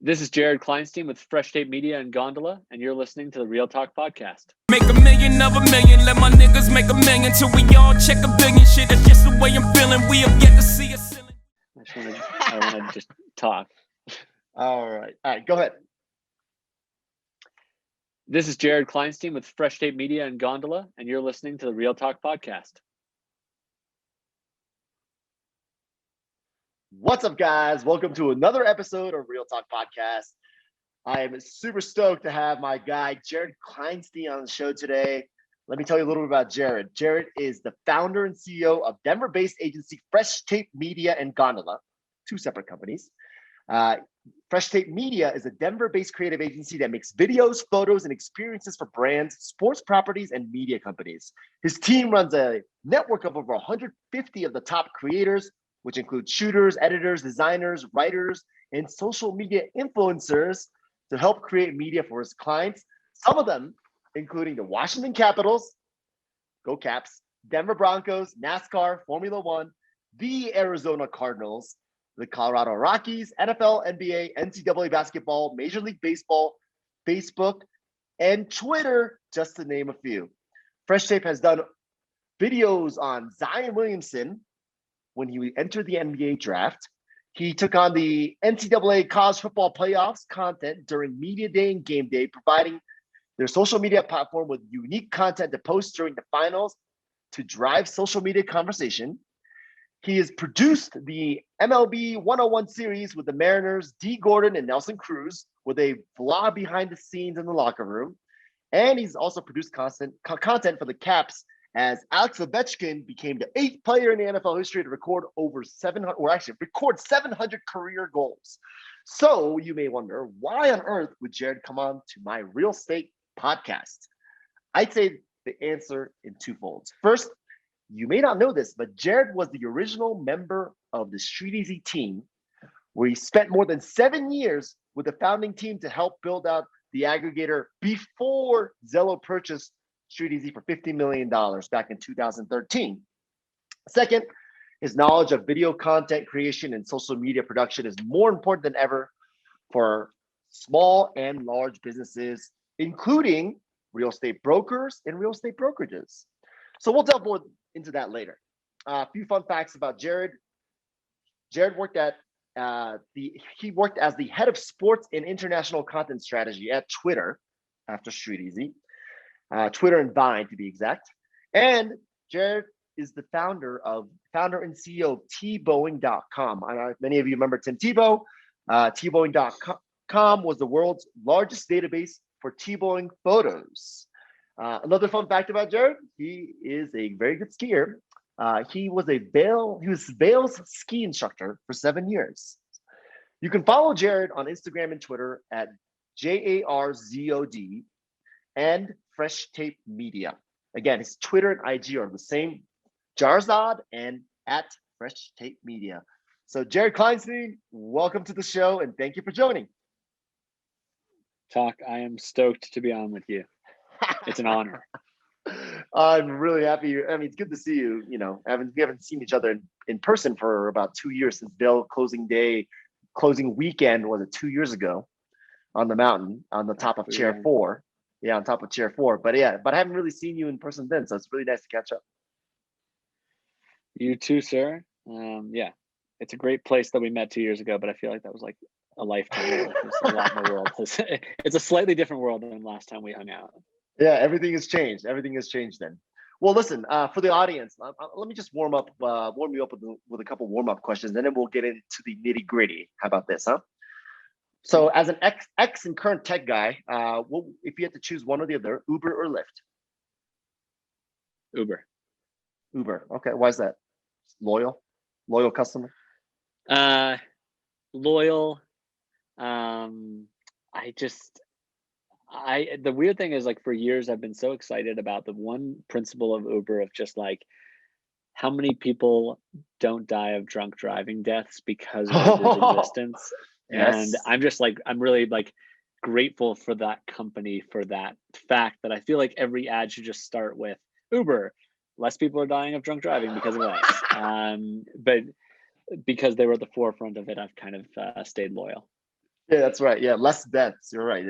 This is Jared Kleinstein with Fresh Tape Media and Gondola, and you're listening to the Real Talk Podcast. Make a million of a million, let my niggas make a million till we all check a billion. Shit, that's just the way I'm feeling. We have yet to see a ceiling. I want to just talk. All right, go ahead. This is Jared Kleinstein with Fresh Tape Media and Gondola, and you're listening to the Real Talk Podcast. What's up, guys? Welcome to another episode of Real Talk Podcast. I am super stoked to have my guy, Jared Kleinstein, on the show today. Let me tell you a little bit about Jared. Jared is the founder and CEO of Denver-based agency Fresh Tape Media and Gondola, two separate companies. Fresh Tape Media is a Denver-based creative agency that makes videos, photos, and experiences for brands, sports properties, and media companies. His team runs a network of over 150 of the top creators, which include shooters, editors, designers, writers, and social media influencers to help create media for his clients. Some of them, including the Washington Capitals, go Caps, Denver Broncos, NASCAR, Formula One, the Arizona Cardinals, the Colorado Rockies, NFL, NBA, NCAA basketball, Major League Baseball, Facebook, and Twitter, just to name a few. Fresh Tape has done videos on Zion Williamson when he entered the NBA draft. He took on the NCAA college football playoffs content during Media Day and Game Day, providing their social media platform with unique content to post during the finals to drive social media conversation. He has produced the MLB 101 series with the Mariners, D. Gordon and Nelson Cruz, with a vlog behind the scenes in the locker room. And he's also produced content for the Caps, as Alex Ovechkin became the 8th player in the NFL history to record over 700 career goals. So you may wonder, why on earth would Jared come on to my real estate podcast? I'd say the answer in twofolds. First, you may not know this, but Jared was the original member of the Streeteasy team, where he spent more than 7 years with the founding team to help build out the aggregator before Zillow purchased Streeteasy for $50 million back in 2013. Second, his knowledge of video content creation and social media production is more important than ever for small and large businesses, including real estate brokers and real estate brokerages. So we'll delve more into that later. A few fun facts about Jared. Jared worked as the head of sports and international content strategy at Twitter after Streeteasy. Twitter and Vine, to be exact. And Jared is the founder and CEO of tebowing.com. Many of you remember Tim Tebow. Tebowing.com was the world's largest database for tebowing photos. Another fun fact about Jared: he is a very good skier. He was Vail's ski instructor for 7 years. You can follow Jared on Instagram and Twitter at JARZOD and Fresh Tape Media. Again, his Twitter and IG are the same, Jarzod and at Fresh Tape Media. So Jared Kleinstein, welcome to the show and thank you for joining. Talk, I am stoked to be on with you. It's an honor. I'm really happy. I mean, it's good to see you. You know, we haven't seen each other in person for about 2 years since Vail closing weekend, was it 2 years ago, on the mountain, on the top of Chair 4. Yeah, on top of Chair 4. But I haven't really seen you in person then, so it's really nice to catch up. You too, sir. Yeah, it's a great place that we met 2 years ago, but I feel like that was like a lifetime ago. It's a lot more world. It's a slightly different world than last time we hung out. Yeah, everything has changed. Everything has changed then. Well, listen, for the audience, let me just warm you up with a couple warm-up questions, and then we'll get into the nitty-gritty. How about this, huh? So as an ex and current tech guy, if you had to choose one or the other, Uber or Lyft? Uber. Okay, why is that? Loyal customer? Loyal. The weird thing is, like, for years I've been so excited about the one principle of Uber of just like how many people don't die of drunk driving deaths because of Uber's existence. Yes. And I'm really like grateful for that company, for that fact that I feel like every ad should just start with Uber. Less people are dying of drunk driving because of us. But because they were at the forefront of it, I've kind of stayed loyal. Yeah, that's right. Yeah, less deaths. You're right.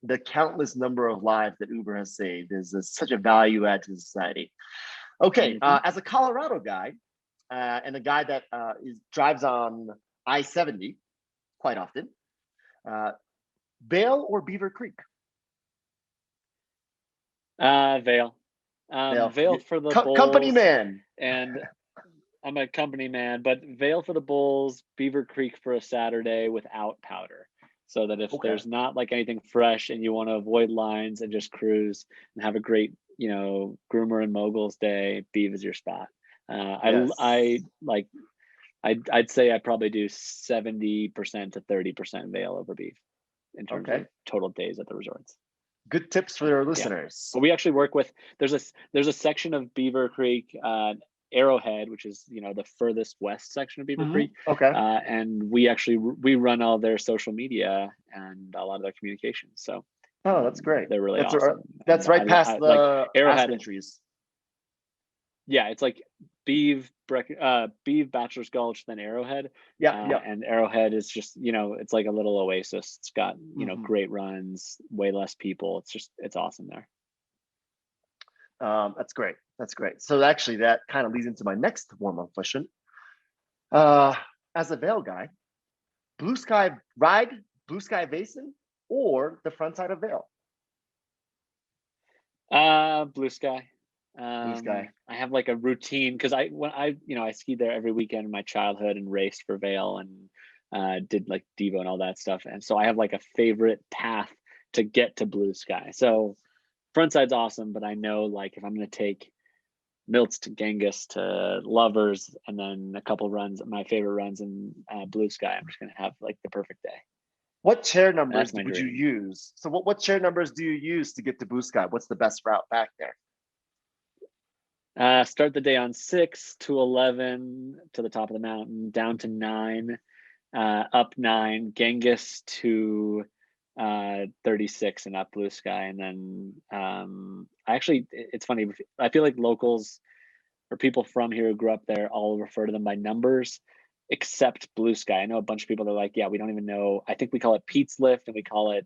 The countless number of lives that Uber has saved is such a value add to society. Okay, as a Colorado guy and a guy that drives on I-70 quite often, Vail or Beaver Creek? Vail. Vail, Vail for the company Bulls, man. and I'm a company man, but Vail for the Bulls, Beaver Creek for a Saturday without powder. So that if there's not like anything fresh and you want to avoid lines and just cruise and have a great, groomer and moguls day, Beav is your spot. Yes. I'd say I probably do 70% to 30% Vail over Beav in terms of total days at the resorts. Good tips for our listeners. But we actually work with, there's a section of Beaver Creek, Arrowhead, which is the furthest west section of Beaver Creek. Okay. And we run all their social media and a lot of their communications. So that's great. They're really awesome. That's right past the Arrowhead aspen trees. Yeah, it's like Beav, Bachelor's Gulch, then Arrowhead. And Arrowhead is just it's like a little oasis. It's got great runs, way less people. It's awesome there. That's great. That's great. So actually, that kind of leads into my next warm-up question. As a Vail guy, Blue Sky Basin, or the front side of Vail? Blue Sky. Blue Sky. I have like a routine because I skied there every weekend in my childhood and raced for Vail and did like Devo and all that stuff. And so I have like a favorite path to get to Blue Sky. So frontside's awesome, but I know like if I'm going to take Milts to Genghis to Lovers and then a couple runs, my favorite runs in Blue Sky, I'm just going to have like the perfect day. What chair numbers would you use? So what chair numbers do you use to get to Blue Sky? What's the best route back there? Start the day on 6 to 11 to the top of the mountain, down to 9, up 9, Genghis to 36 and up Blue Sky. And then it's funny, I feel like locals or people from here who grew up there all refer to them by numbers except Blue Sky. I know a bunch of people that are like, yeah, we don't even know. I think we call it Pete's Lift and we call it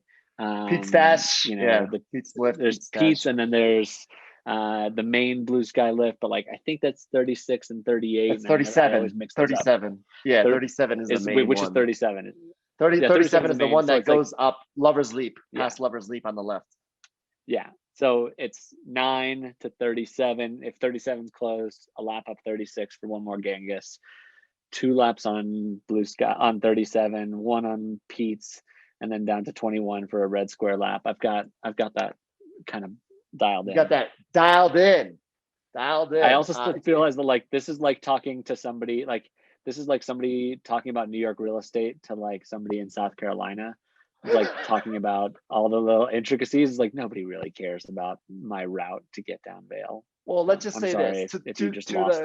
Pete's Stash. The Pete's Lift. There's Pete's and then there's the main Blue Sky Lift, but like I think that's 36 and 38. It's 37. 37. Yeah, 37 is the main which one. is 37. 37 is the one that so goes up Lover's Leap, past Lover's Leap on the left. Yeah. So it's 9 to 37. If 37's closed, a lap up 36 for one more Genghis, 2 laps on Blue Sky on 37, 1 on Pete's, and then down to 21 for a red square lap. I've got that kind of dialed in. You got that dialed in. I also still realize that like this is like talking to somebody like this is like somebody talking about New York real estate to like somebody in South Carolina, like talking about all the little intricacies. It's like nobody really cares about my route to get down Vail. Well, let's just say this if you just lost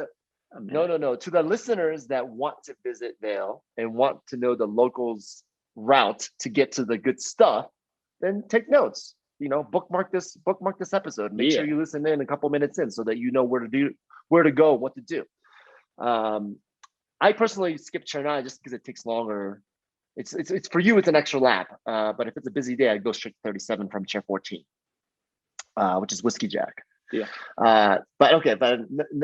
no, to the listeners that want to visit Vail and want to know the locals route to get to the good stuff, then take notes. Bookmark this episode. Make sure you listen in a couple minutes in so that you know where to go, what to do. I personally skip chair 9 just because it takes longer. It's for you, it's an extra lap. But if it's a busy day, I go straight to 37 from chair 14, which is Whiskey Jack. Yeah. But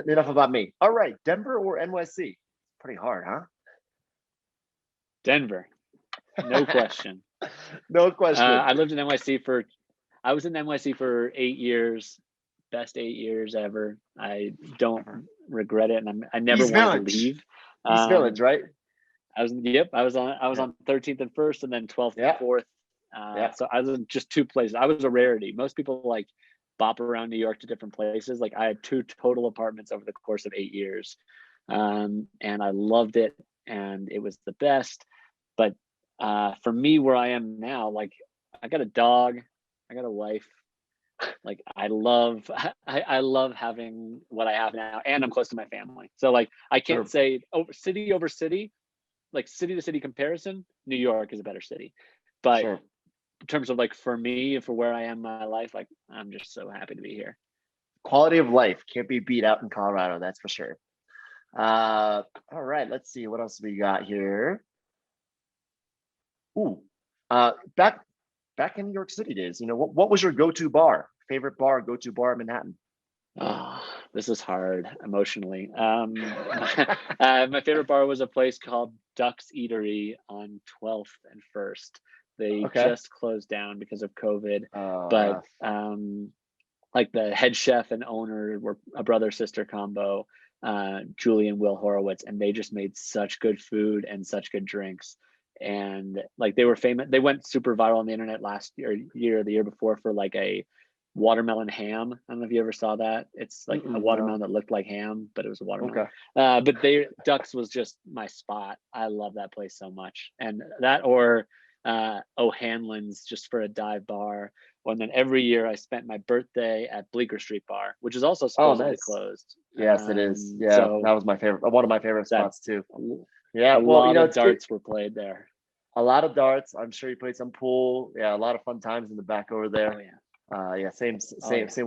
enough about me. All right, Denver or NYC? Pretty hard, huh? Denver, no question. No question. I lived in NYC I was in NYC for 8 years, best 8 years ever. I don't regret it, and I never wanted to leave. East Village, right? I was on 13th and 1st, and then 12th and 4th. So I was in just 2 places. I was a rarity. Most people like bop around New York to different places. Like I had 2 total apartments over the course of 8 years, and I loved it, and it was the best. But for me, where I am now, like I got a dog, I got a wife. Like I love having what I have now, and I'm close to my family. So like I can't say city over city, like city to city comparison, New York is a better city. But in terms of like for me, for where I am in my life, like I'm just so happy to be here. Quality of life can't be beat out in Colorado, that's for sure. All right, let's see what else we got here. Ooh, Back in New York City days, what was your favorite go-to bar in Manhattan? Oh, this is hard emotionally. My favorite bar was a place called Duck's Eatery on 12th and 1st. They just closed down because of COVID, but like the head chef and owner were a brother-sister combo, Julie and Will Horowitz, and they just made such good food and such good drinks. And like they were famous, they went super viral on the internet last year, the year before, for like a watermelon ham. I don't know if you ever saw that. It's like a watermelon that looked like ham, but it was a watermelon. But Ducks was just my spot. I love that place so much. And that, or O'Hanlon's, just for a dive bar. And then every year I spent my birthday at Bleecker Street Bar, which is also supposedly closed. Yes, it is. Yeah, so that was one of my favorite spots too. Yeah, a lot of darts were played there. A lot of darts. I'm sure you played some pool. Yeah, a lot of fun times in the back over there. Oh yeah. Same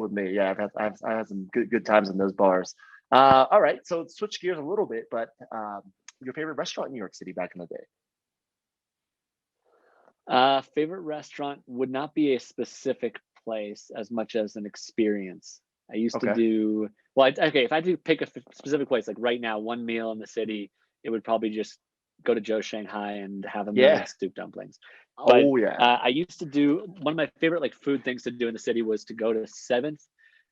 with me. Yeah, I've had some good times in those bars. All right, so let's switch gears a little bit, but your favorite restaurant in New York City back in the day? Favorite restaurant would not be a specific place as much as an experience. I used to do, if I do pick a specific place, like right now, one meal in the city, it would probably just go to Joe's Shanghai and have a million soup dumplings. But, I used to do, one of my favorite like food things to do in the city was to go to 7th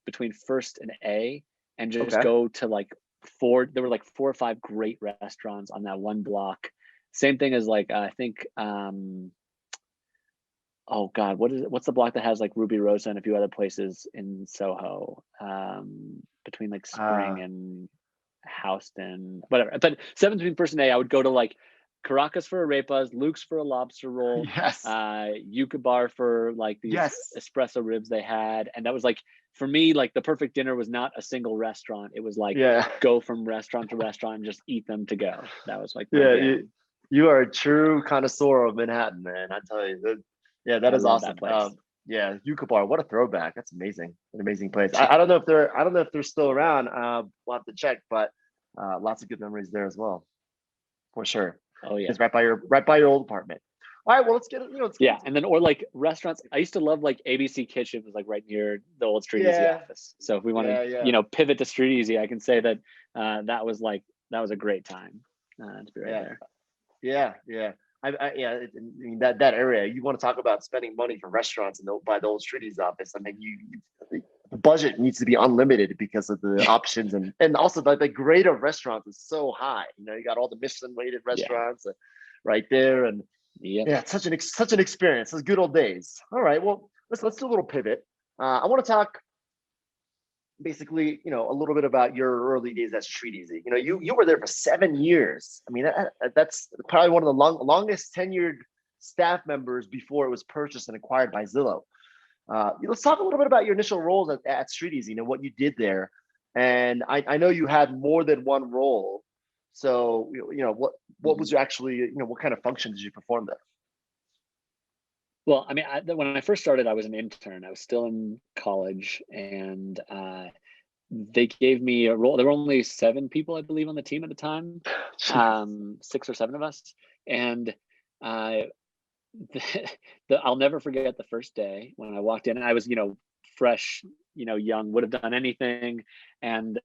between 1st and A, and just go to like there were like 4 or 5 great restaurants on that one block. Same thing as like, I think, oh God, what's the block that has like Ruby Rosa and a few other places in Soho, between like Spring and Houston, whatever. But 7th between 1st and A, I would go to like Caracas for arepas, Luke's for a lobster roll, Yucca Bar for like these espresso ribs they had. And that was like, for me, like the perfect dinner was not a single restaurant. It was like go from restaurant to restaurant and just eat them to go. That was like you are a true connoisseur of Manhattan, man. I tell you. That is awesome. Yucca Bar, what a throwback. That's amazing. An amazing place. I don't know if they're still around. We'll have to check, but lots of good memories there as well. For sure. Oh yeah. It's right by your old apartment. All right, well, let's get it. And then, or like restaurants. I used to love like ABC Kitchen, was like right near the old Streeteasy office. So if we want to, pivot to Streeteasy, I can say that that was a great time to be right there. Yeah. I mean, that area, you want to talk about spending money for restaurants by the old Streeteasy office. I mean, the budget needs to be unlimited because of the options, and also the grade of restaurants is so high. You got all the Michelin rated restaurants right there, and it's such an experience. Those good old days. All right, well, let's do a little pivot. I want to talk basically, a little bit about your early days at Streeteasy. You were there for 7 years. I mean, that's probably one of the longest tenured staff members before it was purchased and acquired by Zillow. Let's talk a little bit about your initial roles at Streeteasy, what you did there. And I know you had more than one role. So, what was actually, what kind of functions did you perform there? Well, I mean, when I first started, I was an intern. I was still in college, and they gave me a role. There were only 7 people, I believe, on the team at the time, 6 or 7 of us. And I'll never forget the first day when I walked in. And I was, fresh, young, would have done anything. And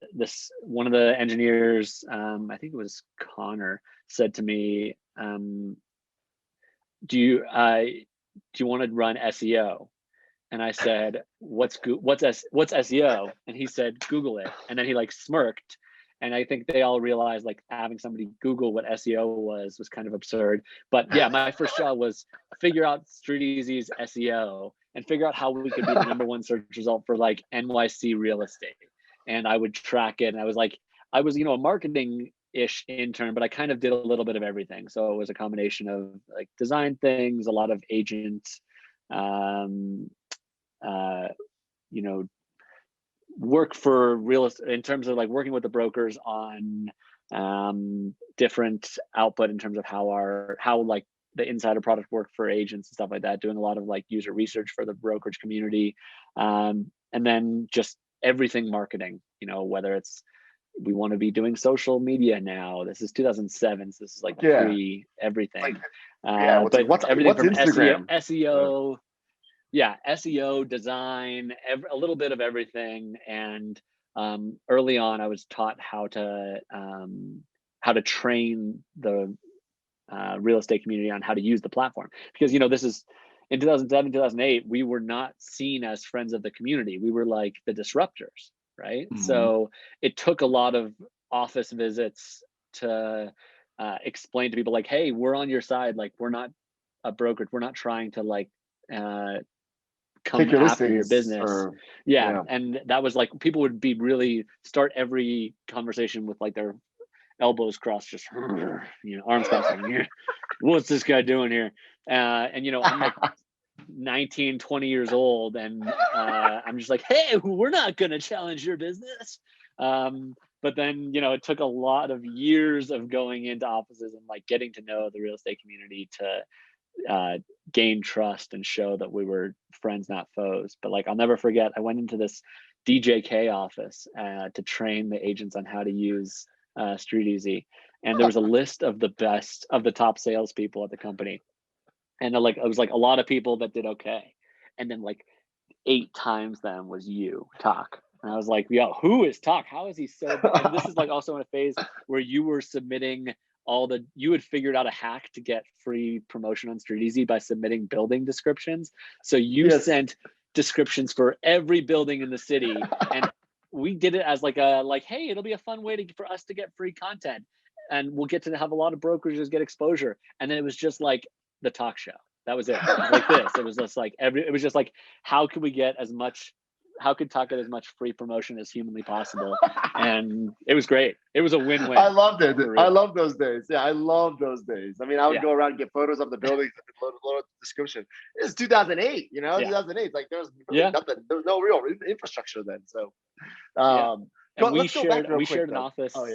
one of the engineers, I think it was Connor, said to me, do you want to run SEO? And I said, what's SEO? And he said, Google it. And then he like smirked. And I think they all realized like having somebody Google what SEO was kind of absurd. But yeah, my first job was figure out Streeteasy's SEO and figure out how we could be the #1 search result for like NYC real estate. And I would track it. And I was a marketing-ish intern, but I kind of did a little bit of everything. So it was a combination of like design things, a lot of agent, work for real estate in terms of like working with the brokers on different output in terms of how like the insider product worked for agents and stuff like that, doing a lot of like user research for the brokerage community, and then just everything marketing, whether it's we want to be doing social media now. This is 2007, so this is like pre everything. But what's everything what's from Instagram? SEO, SEO, design, a little bit of everything. And early on, I was taught how to train the real estate community on how to use the platform, because this is in 2007, 2008, we were not seen as friends of the community. We were like the disruptors, right? So it took a lot of office visits to explain to people like, hey, we're on your side. Like, we're not a brokerage. We're not trying to like come after your business. And that was like, people would be really start every conversation with like their elbows crossed, just arms crossed, like, what's this guy doing here? And I'm like 19, 20 years old, and I'm just like, hey, we're not gonna challenge your business. But then it took a lot of years of going into offices and like getting to know the real estate community to gain trust and show that we were friends, not foes. But like, I'll never forget, I went into this DJK office to train the agents on how to use Streeteasy, and there was a list of the best of the top salespeople at the company, and it was like a lot of people that did okay, and then like 8 times them was you, Talk. And I was like, yo, who is Talk? How is he so good? And this is like also in a phase where you were submitting you had figured out a hack to get free promotion on Streeteasy by submitting building descriptions. So you sent descriptions for every building in the city, and we did it as hey, it'll be a fun way for us to get free content, and we'll get to have a lot of brokerages get exposure. And then it was just like the Talk show. That was it. Like this. It was just like it was just like, how could Talk get as much free promotion as humanly possible? And it was great. It was a win-win. I loved it. I love those days. Yeah, I love those days. I mean, I would go around and get photos of the buildings, load description. It was 2008, 2008. Like there was nothing. There was no real infrastructure then. So, we shared an office. Oh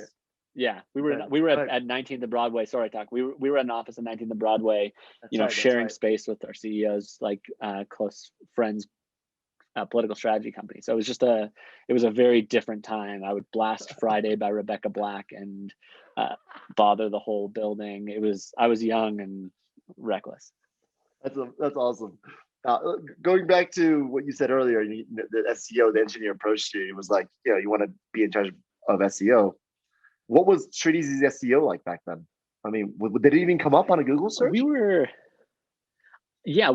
yeah. We were at 19th and Broadway. Sorry, Talk. We were at an office at 19th and Broadway. Sharing space with our CEOs, like close friends. Political strategy company. So it was a very different time. I would blast Friday by Rebecca Black and bother the whole building. I was young and reckless. That's awesome. Going back to what you said earlier, the SEO, the engineer approach to you, it was like, you want to be in charge of SEO. What was Streeteasy's SEO like back then? I mean, did it even come up on a Google search? We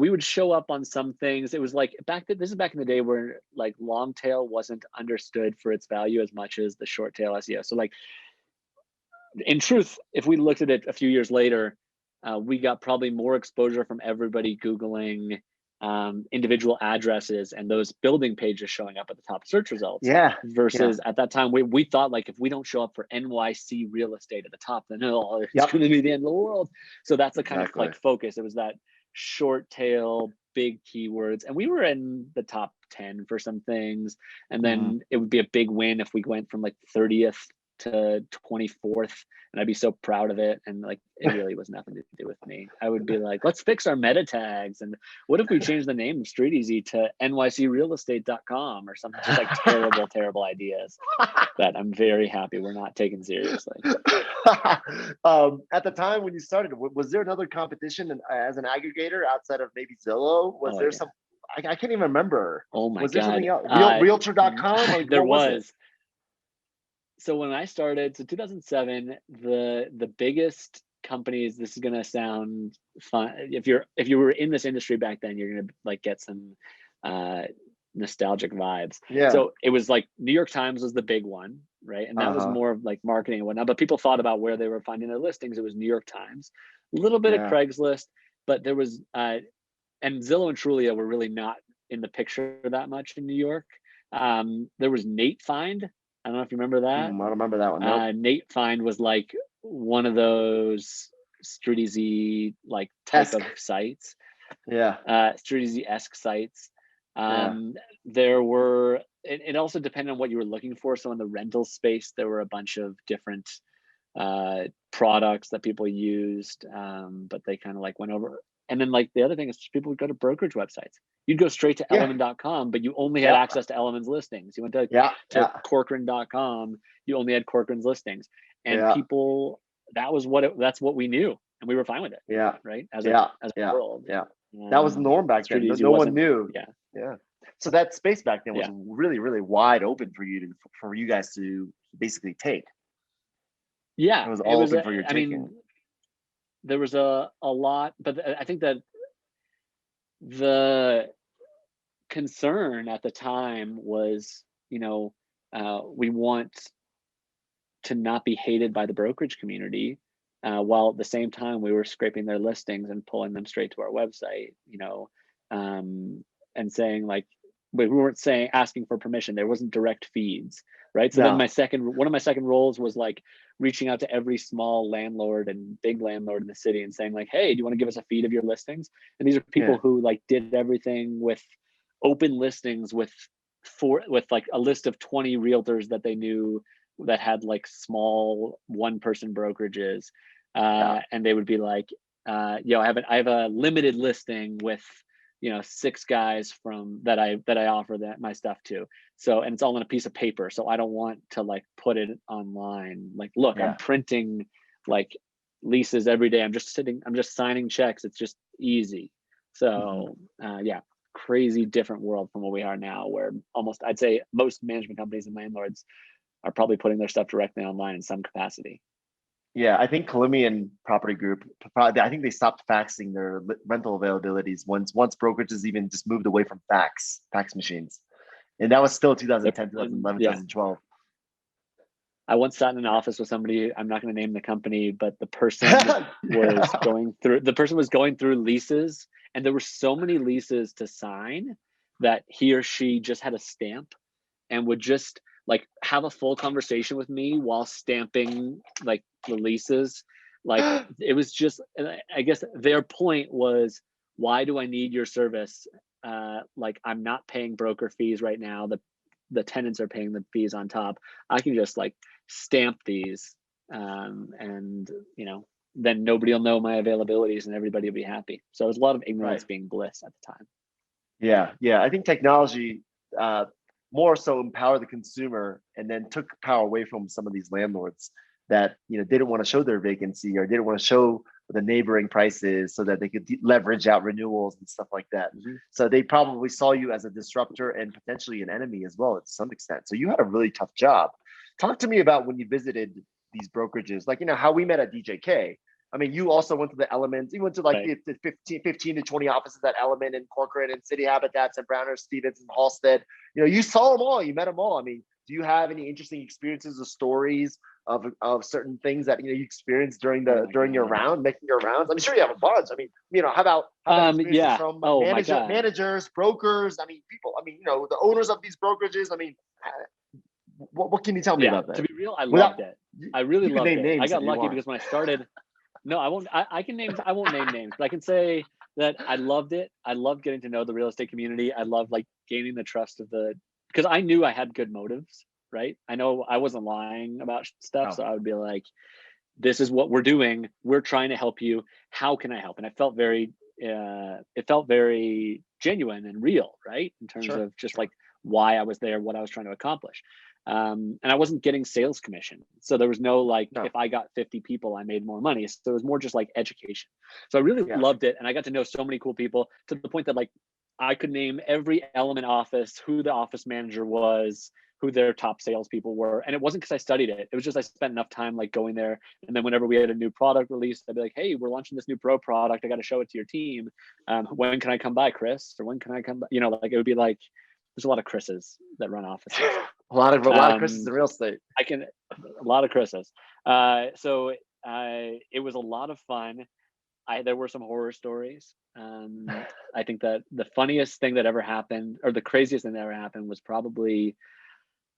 would show up on some things. It was like this is back in the day where like long tail wasn't understood for its value as much as the short tail SEO. So like, in truth, if we looked at it a few years later, we got probably more exposure from everybody Googling individual addresses and those building pages showing up at the top search results. Versus at that time, we thought like, if we don't show up for NYC real estate at the top, then it's going to be the end of the world. So that's the kind of like focus. It was that short tail, big keywords, and we were in the top 10 for some things, and then it would be a big win if we went from like 30th to 24th, and I'd be so proud of it. And like, it really was nothing to do with me. I would be like, let's fix our meta tags, and what if we change the name of Streeteasy to nycrealestate.com or something? Just like terrible ideas that I'm very happy we're not taken seriously. At the time when you started, was there another competition as an aggregator outside of maybe Zillow? Was there some? I can't even remember. Oh my was God! There something else? Realtor.com? Like, there was. So when I started, 2007, the biggest companies. This is gonna sound fun. If you were in this industry back then, you're gonna like get some nostalgic vibes. So it was like New York Times was the big one, right? And that was more of like marketing and whatnot. But people thought about where they were finding their listings. It was New York Times, a little bit of Craigslist, but there was and Zillow and Trulia were really not in the picture that much in New York. There was Nate Find. I don't know if you remember that. I don't remember that one. Nope. Nate Find was like one of those Streeteasy like type of sites. Streeteasy-esque sites. There were, it also depended on what you were looking for. So in the rental space, there were a bunch of different products that people used, but they kind of like went over. And then like the other thing is people would go to brokerage websites. You'd go straight to element.com, but you only had access to Element's listings. You went to Corcoran.com, you only had Corcoran's listings. And people, that's what we knew. and we were fine with it. Yeah. Right. As Yeah. a Yeah. world. Yeah. That was the norm back then. Streeteasy No one wasn't- knew. Yeah. Yeah. So that space back then was Yeah. really, really wide open for you guys to basically take. Yeah. It was all open for your taking. mean, there was a lot, but I think that the concern at the time was, we want to not be hated by the brokerage community, while at the same time we were scraping their listings and pulling them straight to our website, and saying like, we weren't asking for permission. There wasn't direct feeds, right? So then one of my second roles was like reaching out to every small landlord and big landlord in the city and saying like, hey, do you want to give us a feed of your listings? And these are people who like did everything with open listings with like a list of 20 realtors that they knew that had like small one-person brokerages, and they would be like, I have a limited listing with 6 guys from that I offer my stuff to. So, and it's all on a piece of paper. So I don't want to like put it online. Like, look, I'm printing like leases every day. I'm just signing checks. It's just easy. So crazy different world from what we are now, where almost, I'd say most management companies and landlords are probably putting their stuff directly online in some capacity. Yeah, I think Colombian Property Group, I think they stopped faxing their rental availabilities once brokerages even just moved away from fax machines. And that was still 2010, 2011, 2012. I once sat in an office with somebody, I'm not going to name the company, but the person was going through leases, and there were so many leases to sign that he or she just had a stamp and would just like have a full conversation with me while stamping like the leases. Like it was just, I guess their point was, why do I need your service? Like I'm not paying broker fees right now. The tenants are paying the fees on top. I can just like stamp these, and then nobody will know my availabilities and everybody will be happy. So there's a lot of ignorance being bliss at the time. Yeah. I think technology more so empowered the consumer and then took power away from some of these landlords that didn't want to show their vacancy or didn't want to show the neighboring prices so that they could leverage out renewals and stuff like that. Mm-hmm. So they probably saw you as a disruptor and potentially an enemy as well to some extent. So you had a really tough job. Talk to me about when you visited these brokerages, like how we met at DJK. I mean, you also went to the Elements. You went to like the 15 to 20 offices at Element and Corcoran and City Habitats and Browner, Stevens and Halstead. You saw them all. You met them all. I mean, do you have any interesting experiences or stories of certain things that you experienced during your round, making your rounds? I'm sure you have a bunch. I mean, how about experiences from managers, brokers? I mean, people. I mean, the owners of these brokerages. I mean, what can you tell me about that? To be real, I loved it. I really loved it. I got lucky because when I started. No, I won't. I can name. I won't name names, but I can say that I loved it. I loved getting to know the real estate community. I loved like gaining the trust of because I knew I had good motives, right? I know I wasn't lying about stuff, so I would be like, "This is what we're doing. We're trying to help you. How can I help?" And I felt it felt very genuine and real, right? In terms of just like why I was there, what I was trying to accomplish. And I wasn't getting sales commission. So there was no if I got 50 people, I made more money. So it was more just like education. So I really loved it. And I got to know so many cool people to the point that like I could name every Element office, who the office manager was, who their top salespeople were. And it wasn't because I studied it. It was just I spent enough time like going there. And then whenever we had a new product released, I'd be like, hey, we're launching this new pro product. I got to show it to your team. When can I come by, Chris? Or when can I come by? Like it would be like, there's a lot of Chris's that run offices. A lot of Chris's in real estate. A lot of Chris's. So it was a lot of fun. There were some horror stories. I think that the funniest thing that ever happened, or the craziest thing that ever happened, was probably,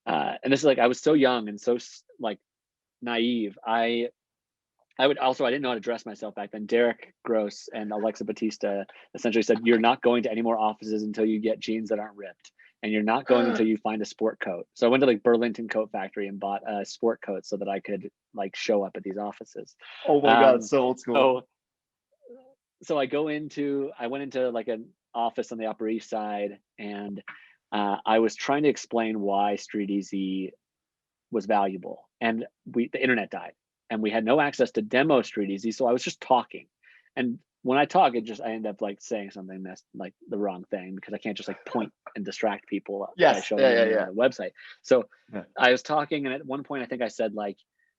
and this is like I was so young and so like naive. I didn't know how to dress myself back then. Derek Gross and Alexa Batista essentially said, "You're not going to any more offices until you get jeans that aren't ripped. And you're not going until you find a sport coat." So I went to like Burlington Coat Factory and bought a sport coat so that I could like show up at these offices. Oh my God, so old school. So I went into like an office on the Upper East Side, and I was trying to explain why Streeteasy was valuable. And the internet died. and we had no access to demo Streeteasy. So I was just talking. And when I talk, I end up like saying something that's like the wrong thing, because I can't just like point and distract people by showing them the website. So I was talking, and at one point I think I said like,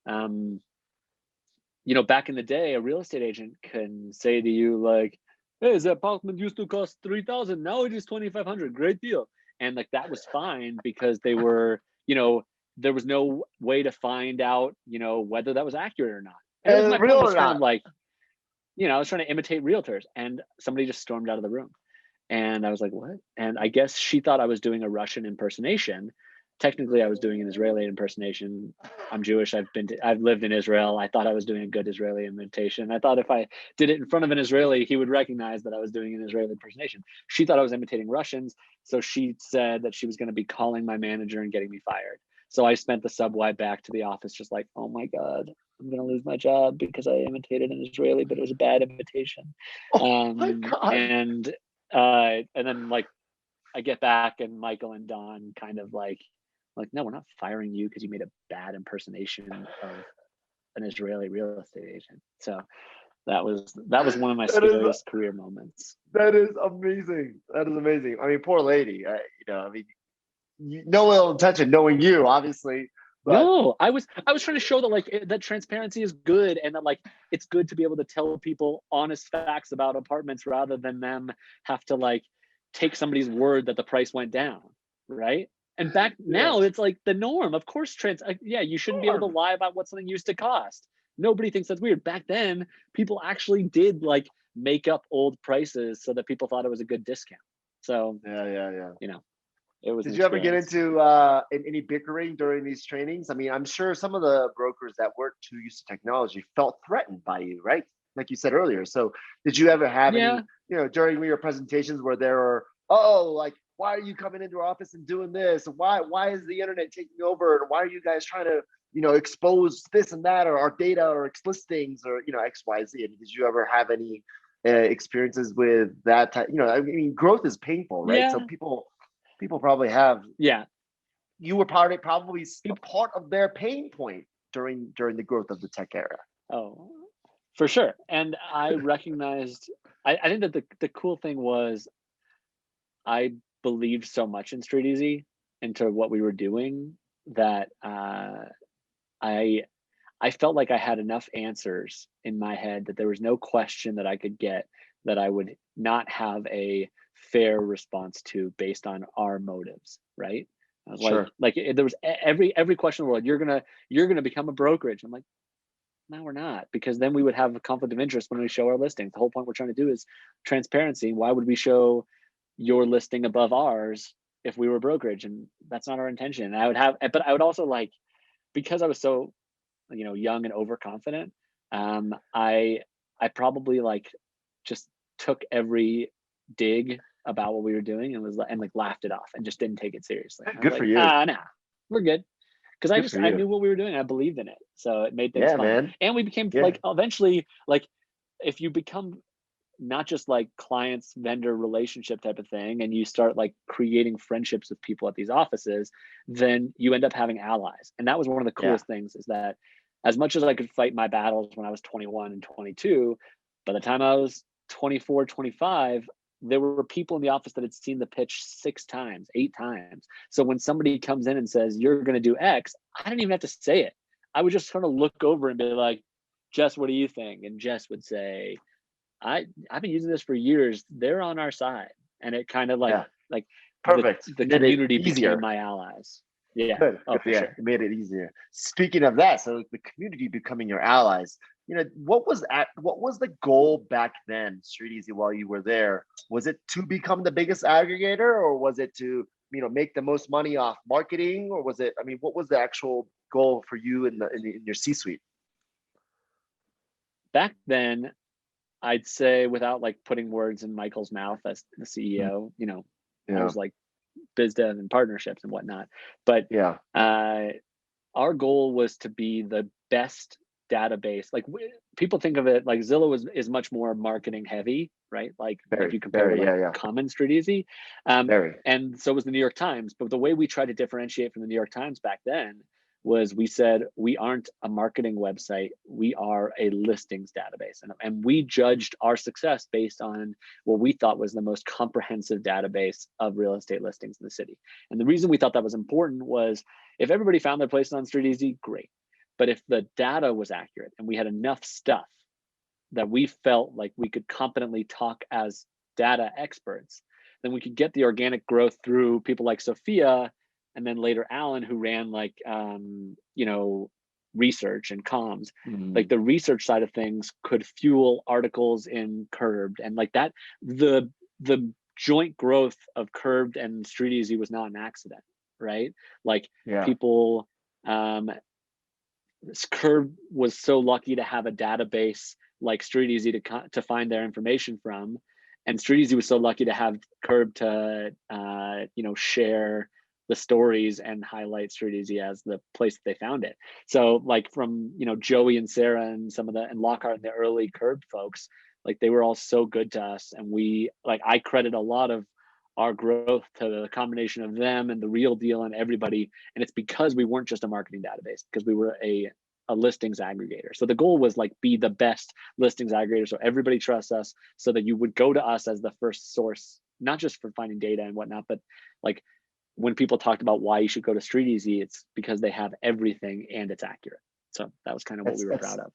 you know, back in the day, a real estate agent can say to you like, hey, the apartment used to cost 3,000, now it is 2,500, great deal. And like that was fine, because they were, you know, there was no way to find out, you know, whether that was accurate or not. And it was my point, was kind of like, you know, I was trying to imitate realtors, and somebody just stormed out of the room. And I was like, what? And I guess she thought I was doing a Russian impersonation. Technically, I was doing an Israeli impersonation. I'm Jewish. I've lived in Israel. I thought I was doing a good Israeli imitation. I thought if I did it in front of an Israeli, he would recognize that I was doing an Israeli impersonation. She thought I was imitating Russians. So she said that she was going to be calling my manager and getting me fired. So I spent the subway back to the office just like, oh my God, I'm going to lose my job because I imitated an Israeli, but it was a bad imitation. My God. And then like I get back, and Michael and Don kind of like, no, we're not firing you because you made a bad impersonation of an Israeli real estate agent. So that was one of my scariest career moments. That is amazing. That is amazing. I mean, poor lady. You know, I mean, no ill intention, knowing you, obviously. But... No, I was trying to show that like that transparency is good, and that like it's good to be able to tell people honest facts about apartments rather than them have to like take somebody's word that the price went down, right? And back now, it's like the norm. Of course, you shouldn't be able to lie about what something used to cost. Nobody thinks that's weird. Back then, people actually did like make up old prices so that people thought it was a good discount. So you know, it was. Did you ever get into any bickering during these trainings? I mean, I'm sure some of the brokers that weren't too used to technology felt threatened by you, right? Like you said earlier. So did you ever have any, you know, during your presentations where there were, like, why are you coming into our office and doing this? Why is the internet taking over? And why are you guys trying to, you know, expose this and that, or our data, or explicit things, or, you know, X, Y, Z? And did you ever have any experiences with that type? You know, I mean, growth is painful, right? So people probably have. Yeah. You were probably a part of their pain point during the growth of the tech era. Oh, for sure. And I recognized, I think that the cool thing was, I believed so much in Streeteasy, into what we were doing, that I felt like I had enough answers in my head that there was no question that I could get that I would not have a fair response to based on our motives, right? I was like there was every question in the world, you're gonna become a brokerage. I'm like, no, we're not, because then we would have a conflict of interest when we show our listings. The whole point we're trying to do is transparency. Why would we show your listing above ours if we were brokerage? And that's not our intention. But I would also like, because I was so, you know, young and overconfident, I probably like just took every dig about what we were doing and like laughed it off and just didn't take it seriously. Good for you. Nah, we're good. Because I knew what we were doing. I believed in it. So it made things fun. Man. And we became like, eventually, like, if you become not just like clients vendor relationship type of thing, and you start like creating friendships with people at these offices, then you end up having allies. And that was one of the coolest things, is that as much as I could fight my battles when I was 21 and 22, by the time I was 24, 25, there were people in the office that had seen the pitch 6 times, 8 times. So when somebody comes in and says, you're going to do X, I didn't even have to say it. I would just sort of look over and be like, Jess, what do you think? And Jess would say, I've been using this for years. They're on our side. And it kind of like perfect. The community became my allies. Yeah. Good. Oh, for sure. It made it easier. Speaking of that, so the community becoming your allies, you know, what was the goal back then, Streeteasy, while you were there? Was it to become the biggest aggregator, or was it to, you know, make the most money off marketing, or was it, I mean, what was the actual goal for you in your C-suite? Back then, I'd say, without like putting words in Michael's mouth as the CEO, you know, I was like biz dev and partnerships and whatnot. But our goal was to be the best database. Like, people think of it like Zillow is much more marketing heavy, right? Like, if you compare common Streeteasy, and so was the New York Times. But the way we tried to differentiate from the New York Times back then was we said, we aren't a marketing website, we are a listings database. And we judged our success based on what we thought was the most comprehensive database of real estate listings in the city. And the reason we thought that was important was if everybody found their place on Streeteasy, great. But if the data was accurate and we had enough stuff that we felt like we could competently talk as data experts, then we could get the organic growth through people like Sophia, and then later Alan, who ran like research and comms. Like the research side of things could fuel articles in Curbed, and like that, the joint growth of Curbed and Streeteasy was not an accident, right? Like people, Curbed was so lucky to have a database like Streeteasy to find their information from, and Streeteasy was so lucky to have Curbed to share the stories and highlight Streeteasy as the place that they found it. So like from Joey and Sarah and and Lockhart and the early Curbed folks, like they were all so good to us, and I credit a lot of our growth to the combination of them and the Real Deal and everybody. And it's because we weren't just a marketing database, because we were a listings aggregator. So the goal was like be the best listings aggregator, so everybody trusts us, so that you would go to us as the first source, not just for finding data and whatnot, but like when people talked about why you should go to Streeteasy, it's because they have everything and it's accurate. So that was kind of what we were proud of.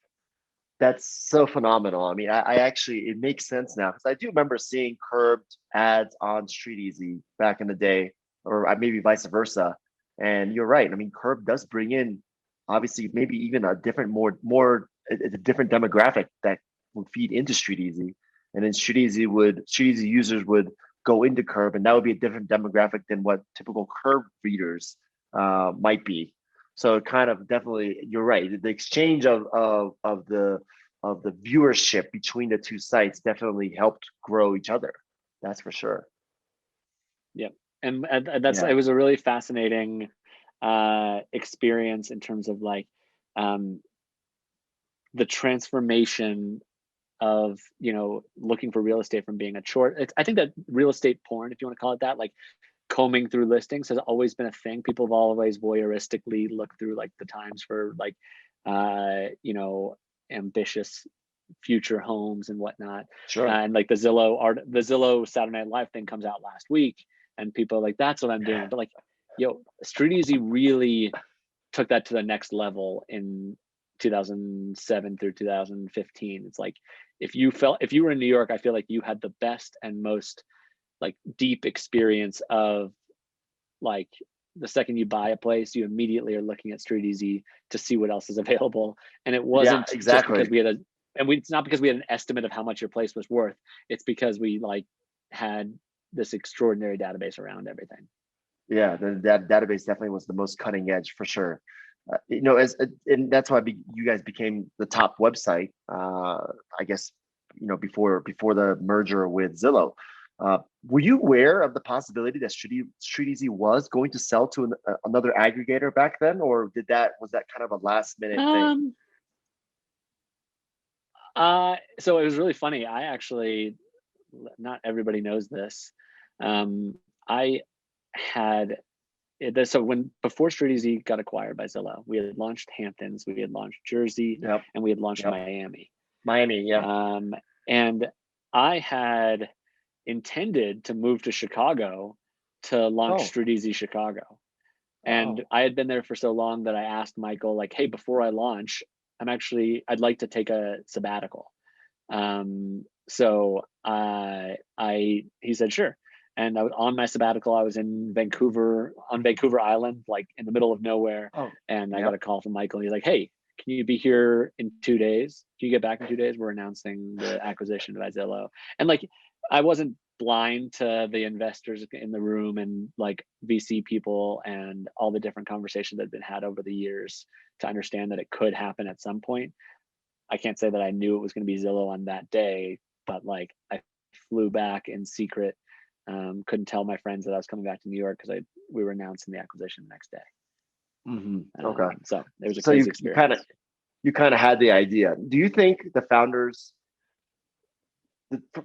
That's so phenomenal. I mean, I actually, it makes sense now, because I do remember seeing Curbed ads on Streeteasy back in the day, or maybe vice versa. And you're right. I mean, Curbed does bring in obviously maybe even a different, a different demographic that would feed into Streeteasy, and then Streeteasy users would go into Curbed, and that would be a different demographic than what typical Curbed readers might be. So kind of definitely, you're right. The exchange of the viewership between the two sites definitely helped grow each other. That's for sure. Yeah, and that's it was a really fascinating experience in terms of like the transformation of looking for real estate from being a chore. I think that real estate porn, if you want to call it that, like combing through listings, has always been a thing. People have always voyeuristically looked through like the Times for like ambitious future homes and whatnot. Sure. And like the Zillow Saturday Night Live thing comes out last week, and people are like, that's what I'm doing. But like, Streeteasy really took that to the next level in 2007 through 2015. It's like if you were in New York, I feel like you had the best and most like deep experience of like the second you buy a place, you immediately are looking at Streeteasy to see what else is available. And it wasn't exactly just because it's not because we had an estimate of how much your place was worth. It's because we like had this extraordinary database around everything. Yeah, that database definitely was the most cutting edge for sure. And that's why you guys became the top website. I guess before the merger with Zillow. Were you aware of the possibility that Streeteasy was going to sell to another aggregator back then, or was that kind of a last minute thing? So it was really funny. I actually, not everybody knows this. I had before Streeteasy got acquired by Zillow, we had launched Hamptons, we had launched Jersey, and we had launched Miami. And I had intended to move to Chicago to launch Streeteasy Chicago. And I had been there for so long that I asked Michael, like, hey, before I launch, I'd like to take a sabbatical. So he said, sure. And I was on my sabbatical. I was on Vancouver Island, like in the middle of nowhere. And I got a call from Michael. He's like, hey, can you be here in 2 days? Can you get back in 2 days? We're announcing the acquisition by Zillow. And like, I wasn't blind to the investors in the room and like VC people and all the different conversations that had been had over the years to understand that it could happen at some point. I can't say that I knew it was going to be Zillow on that day, but like I flew back in secret. Couldn't tell my friends that I was coming back to New York because we were announcing the acquisition the next day. Okay. So it was a crazy experience. You kind of had the idea. Do you think the founders,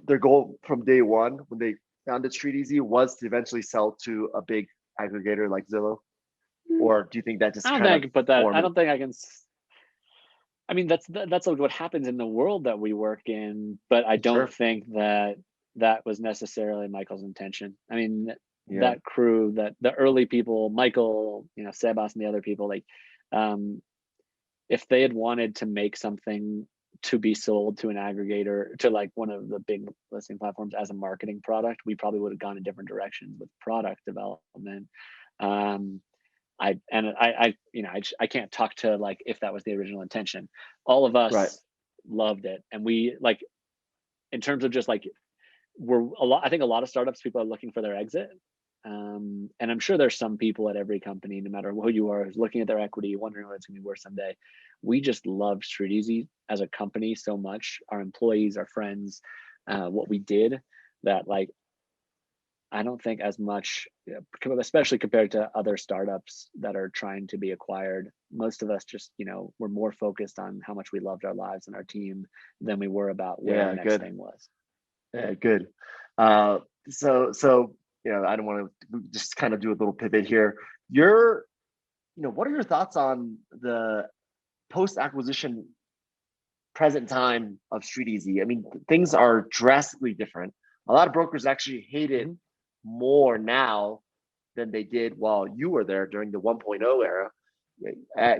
their goal from day one when they founded Streeteasy was to eventually sell to a big aggregator like Zillow? or do you think that just I don't kind think I of can put that. formed? I don't think I can. I mean, that's like what happens in the world that we work in, but I don't think that was necessarily Michael's intention. I mean, that crew, that the early people, Michael, Sebas and the other people, like, if they had wanted to make something to be sold to an aggregator, to like one of the big listing platforms as a marketing product, we probably would have gone in different directions with product development. I can't talk to like if that was the original intention. All of us loved it, and we like, in terms of just like, I think a lot of startups, people are looking for their exit, and I'm sure there's some people at every company, no matter who you are, who's looking at their equity, wondering what it's gonna be worth someday. We just loved Streeteasy as a company so much, our employees, our friends, what we did, that like, I don't think as much, especially compared to other startups that are trying to be acquired. Most of us just, were more focused on how much we loved our lives and our team than we were about where the next thing was. Yeah, good. So I don't want to just kind of do a little pivot here. What are your thoughts on the post-acquisition present time of Streeteasy? I mean, things are drastically different. A lot of brokers actually hate it more now than they did while you were there during the 1.0 era.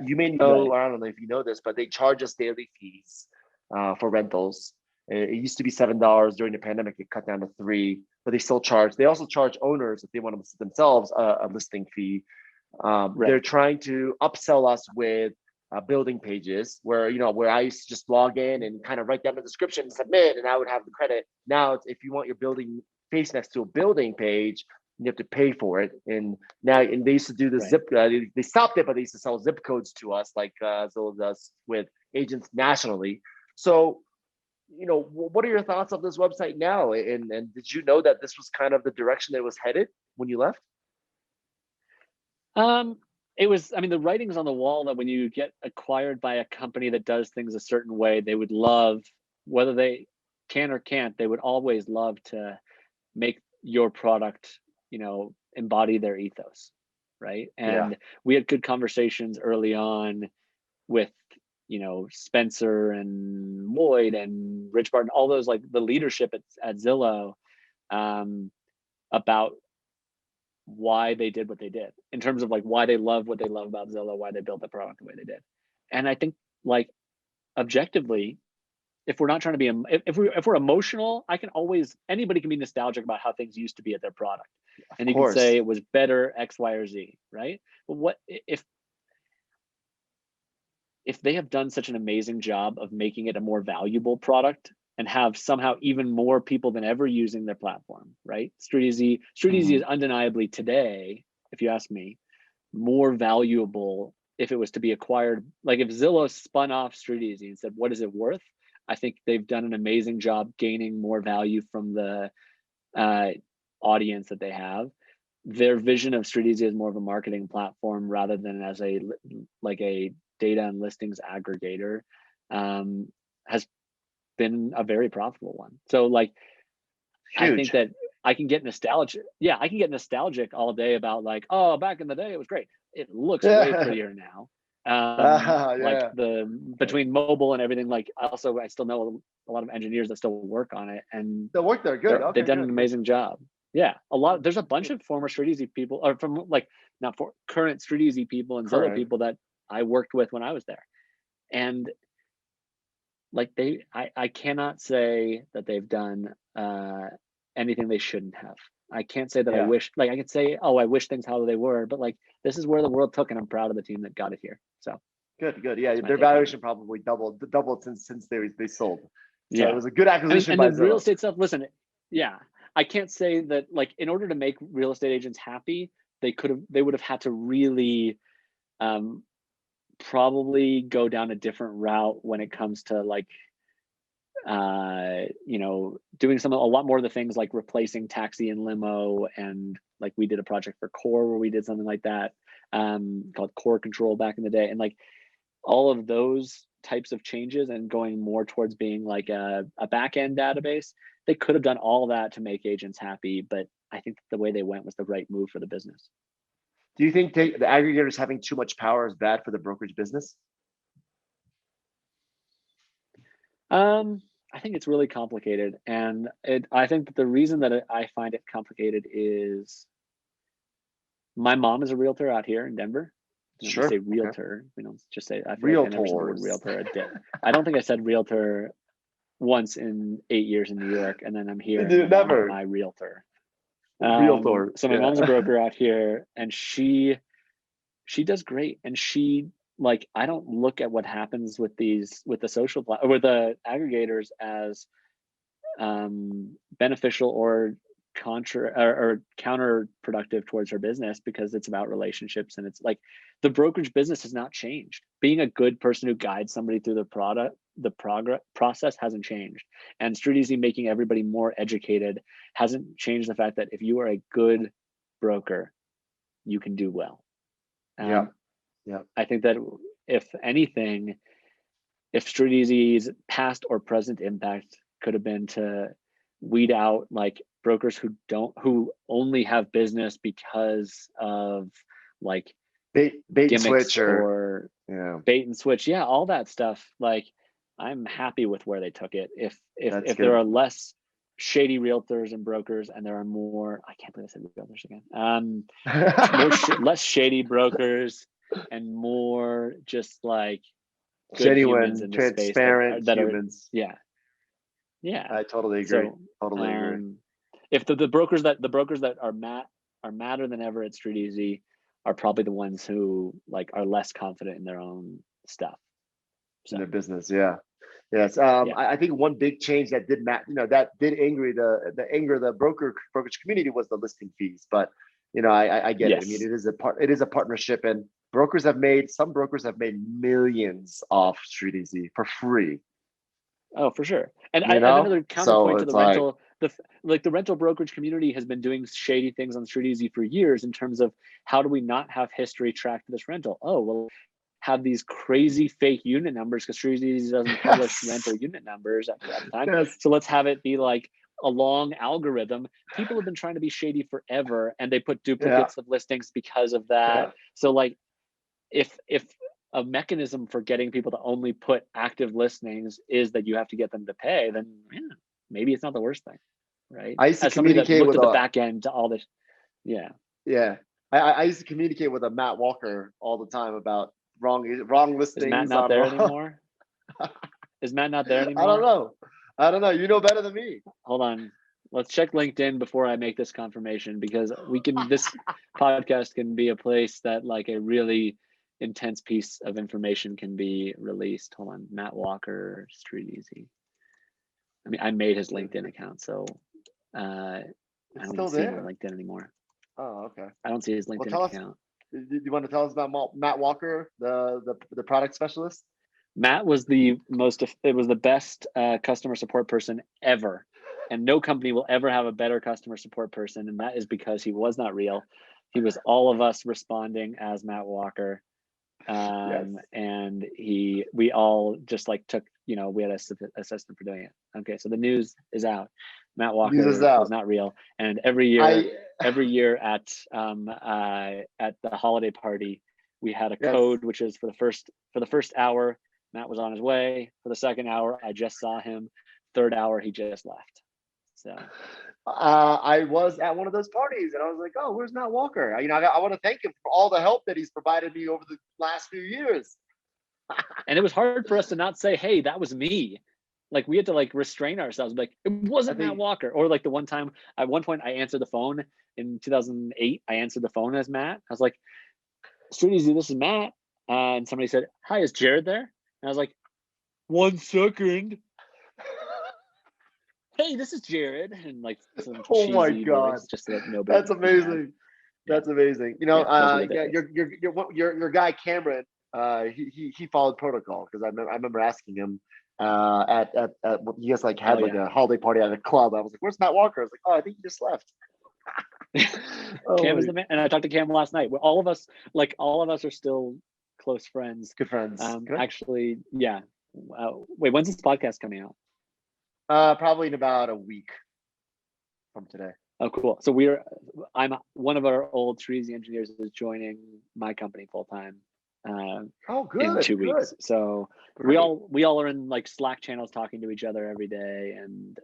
You may know, or I don't know if you know this, but they charge us daily fees for rentals. It used to be $7 during the pandemic. It cut down to $3, but they still charge. They also charge owners, if they want to list themselves, a listing fee. They're trying to upsell us with building pages where I used to just log in and kind of write down the description and submit, and I would have the credit. Now, if you want your building face next to a building page, you have to pay for it. And they used to do the zip. They stopped it, but they used to sell zip codes to us, like Zillow does with agents nationally. So, what are your thoughts on this website now? And did you know that this was kind of the direction that it was headed when you left? It was, I mean, the writing's on the wall that when you get acquired by a company that does things a certain way, they would love, whether they can or can't, they would always love to make your product, embody their ethos, right? And we had good conversations early on with, Spencer and Lloyd and Rich Barton, all those, like the leadership at Zillow, about why they did what they did, in terms of like why they love what they love about Zillow, why they built the product the way they did. And I think, like, objectively, if we're not trying to be, if we're emotional, anybody can be nostalgic about how things used to be at their product, and you can say it was better X, Y, or Z, right? But what if they have done such an amazing job of making it a more valuable product and have somehow even more people than ever using their platform, right? Streeteasy is undeniably today, if you ask me, more valuable if it was to be acquired. Like if Zillow spun off Streeteasy and said, what is it worth? I think they've done an amazing job gaining more value from the audience that they have. Their vision of Streeteasy as more of a marketing platform rather than as a data and listings aggregator has been a very profitable one. So like, huge. I think that I can get nostalgic. Yeah, I can get nostalgic all day about like, oh, back in the day it was great. It looks way prettier now. Like between mobile and everything. Like also, I still know a lot of engineers that still work on it, and they work there. Good. They've done an amazing job. Yeah, there's a bunch of former Streeteasy people, or from like not for current Streeteasy people and Zillow people that I worked with when I was there, and like I cannot say that they've done anything they shouldn't have. I can't say that I wish, like I could say, oh, I wish things how they were, but like this is where the world took, and I'm proud of the team that got it here. So good. Yeah, their valuation probably doubled since they sold. So it was a good acquisition. And the real estate stuff. Listen, I can't say that like in order to make real estate agents happy, they would have had to really probably go down a different route when it comes to like doing a lot more of the things like replacing taxi and limo, and like we did a project for Core where we did something like that called Core Control back in the day, and like all of those types of changes and going more towards being like a back-end database. They could have done all that to make agents happy, but I think the way they went was the right move for the business. Do you think the aggregators having too much power is bad for the brokerage business? I think it's really complicated, and I think that the reason that I find it complicated is my mom is a realtor out here in Denver. Sure. Say realtor. Okay. We don't just say. I feel like I never said the word realtor. I don't think I said realtor once in 8 years in New York, and then I'm here. Never. My realtor. Realtor. So my mom's a broker out here, and she does great, and she. Like, I don't look at what happens with the aggregators as beneficial or counterproductive towards her business, because it's about relationships, and it's like the brokerage business has not changed. Being a good person who guides somebody through the process hasn't changed, and Streeteasy making everybody more educated hasn't changed the fact that if you are a good broker, you can do well. Yeah. I think that if anything, if Streeteasy's past or present impact could have been to weed out like brokers who only have business because of like bait and switch or bait and switch, all that stuff. Like, I'm happy with where they took it. If there are less shady realtors and brokers, and there are more, I can't believe I said realtors again. Less shady brokers and more just like genuine, transparent humans. Yeah. I totally agree. If the brokers that are madder than ever at Streeteasy are probably the ones who like are less confident in their own stuff. In their business, yes. I think one big change that did that did anger the brokerage community was the listing fees. But I get it. I mean, it is a partnership, and some brokers have made millions off Streeteasy for free. Oh, for sure. And another counterpoint to the rental, the rental brokerage community has been doing shady things on Streeteasy for years in terms of how do we not have history tracked to this rental? Oh, well, have these crazy fake unit numbers because Streeteasy doesn't publish rental unit numbers at the time. Yes. So let's have it be like a long algorithm. People have been trying to be shady forever, and they put duplicates of listings because of that. Yeah. So like, if a mechanism for getting people to only put active listings is that you have to get them to pay, then maybe it's not the worst thing, right? I used to communicate with the back end to all this. Yeah. I used to communicate with a Matt Walker all the time about wrong listings. Is Matt not there anymore? Is Matt not there anymore? I don't know. You know better than me. Hold on. Let's check LinkedIn before I make this confirmation, because this podcast can be a place that like a really intense piece of information can be released. Hold on. Matt Walker, Streeteasy. I mean, I made his LinkedIn account, so I don't see him on LinkedIn anymore. Oh, okay. I don't see his LinkedIn account. Do you want to tell us about Matt Walker, the product specialist? Matt was the best customer support person ever, and no company will ever have a better customer support person, and that is because he was not real. He was all of us responding as Matt Walker, and we all just like took, we had a assistant for doing it. Okay, so the news is out. Matt Walker was not real, and every year at the holiday party, we had a code, which is for the first hour, Matt was on his way. For the second hour, I just saw him. Third hour, he just left. So I was at one of those parties, and I was like, "Oh, where's Matt Walker?" I want to thank him for all the help that he's provided me over the last few years. And it was hard for us to not say, "Hey, that was me." Like, we had to like restrain ourselves, like it wasn't Matt Walker. Or like at one point, I answered the phone in 2008. I answered the phone as Matt. I was like, "Streeteasy, this is Matt," and somebody said, "Hi, is Jared there?" And I was like, "1 second." "Hey, this is Jared," and like some oh my god, just so that nobody. That's amazing. That's amazing. Your guy Cameron, he followed protocol, because I remember asking him at you guys like had a holiday party at a club. I was like, "Where's Matt Walker?" I was like, "Oh, I think he just left." Cam is the man, and I talked to Cam last night. All of us are still close friends. Good friends. Actually, yeah. Wait, when's this podcast coming out? Probably in about a week from today. Oh, cool. So I'm one of our old Streeteasy engineers is joining my company full time. Oh, good. In 2 weeks. Good. So Great. we all are in like Slack channels talking to each other every day, and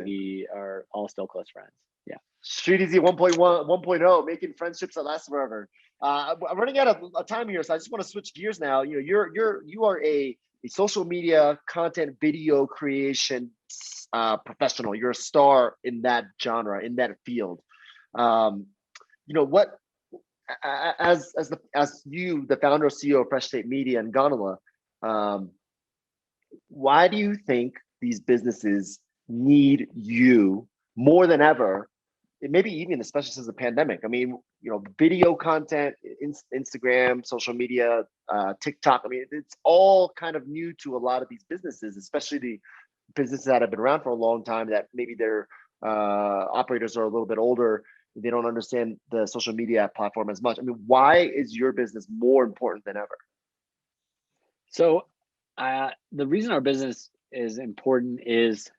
we are all still close friends. Yeah. Streeteasy 1.1, making friendships that last forever. I'm running out of time here, so I just want to switch gears now. You know, you are a social media content video creation professional. You're a star in that genre, in that field. You know what? As you, the founder and CEO of Fresh State Media and Gondola, why do you think these businesses need you more than ever? Maybe even especially since the pandemic. I mean, you know, video content, Instagram, social media, TikTok. I mean, it's all kind of new to a lot of these businesses, especially the businesses that have been around for a long time. That maybe their operators are a little bit older. They don't understand the social media platform as much. I mean, why is your business more important than ever? So the reason our business is important is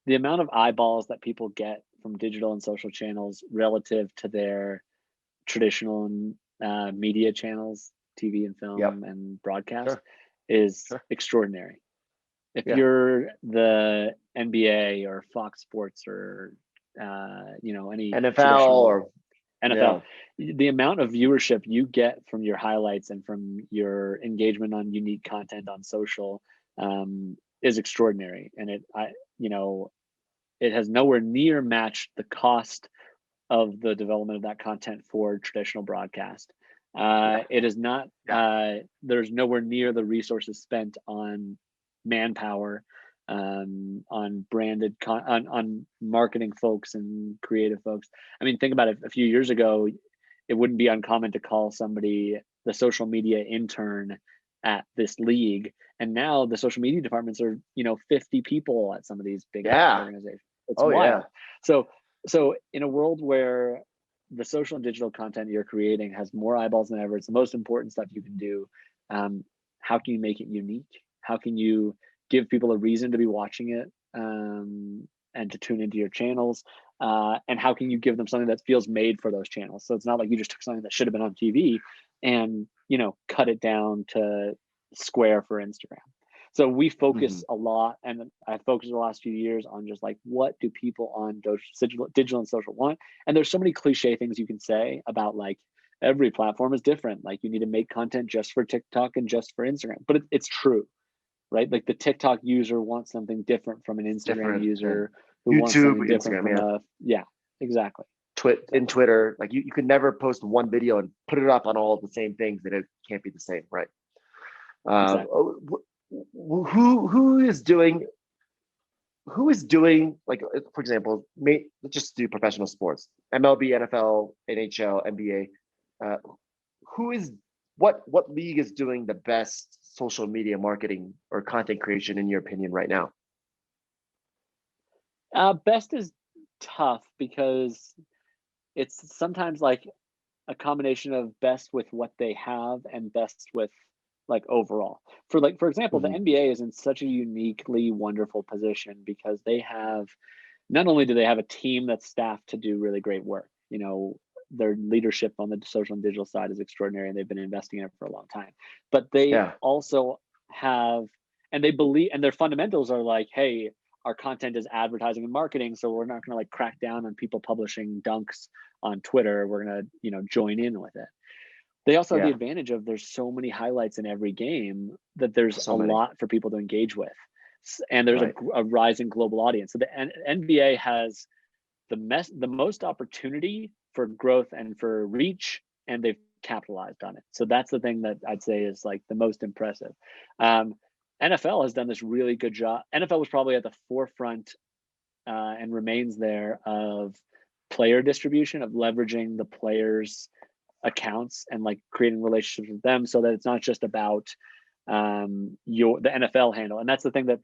the amount of eyeballs that people get from digital and social channels relative to their traditional media channels, TV and film and broadcast is extraordinary. If you're the NBA or Fox Sports or you know, any NFL or NFL, the amount of viewership you get from your highlights and from your engagement on unique content on social is extraordinary. And it has nowhere near matched the cost of the development of that content for traditional broadcast. It is not, there's nowhere near the resources spent on manpower, on branded on marketing folks and creative folks. I mean, think about it. A few years ago, it wouldn't be uncommon to call somebody the social media intern at this league, and now the social media departments are 50 people at some of these big organizations. It's wild. So in a world where the social and digital content you're creating has more eyeballs than ever, it's the most important stuff you can do. How can you make it unique? How can you give people a reason to be watching it and to tune into your channels? And how can you give them something that feels made for those channels? So it's not like you just took something that should have been on TV and cut it down to square for Instagram. So we focus a lot, and I focused the last few years on just like, what do people on digital and social want? And there's so many cliche things you can say about like every platform is different. Like you need to make content just for TikTok and just for Instagram, but it's true, right? Like the TikTok user wants something different from an Instagram user who YouTube, wants something different Instagram, from exactly. In Twitter, like you could never post one video and put it up on all of the same things, and it can't be the same, right? Exactly. Who is doing like, for example, let's just do professional sports, MLB, NFL, NHL, NBA. What league is doing the best social media marketing or content creation in your opinion right now? Best is tough because it's sometimes like a combination of best with what they have and best with like overall. For example, the NBA is in such a uniquely wonderful position because they have, not only do they have a team that's staffed to do really great work, their leadership on the social and digital side is extraordinary, and they've been investing in it for a long time, but they also have, and they believe, and their fundamentals are like, hey, our content is advertising and marketing, so we're not going to like crack down on people publishing dunks on Twitter. We're going to join in with it. They also have the advantage of there's so many highlights in every game that there's a lot for people to engage with, and there's a rising global audience. So the NBA has the most opportunity for growth and for reach, and they've capitalized on it. So that's the thing that I'd say is like the most impressive. NFL has done this really good job. NFL was probably at the forefront and remains there of player distribution, of leveraging the players' accounts and like creating relationships with them, so that it's not just about the NFL handle. And that's the thing that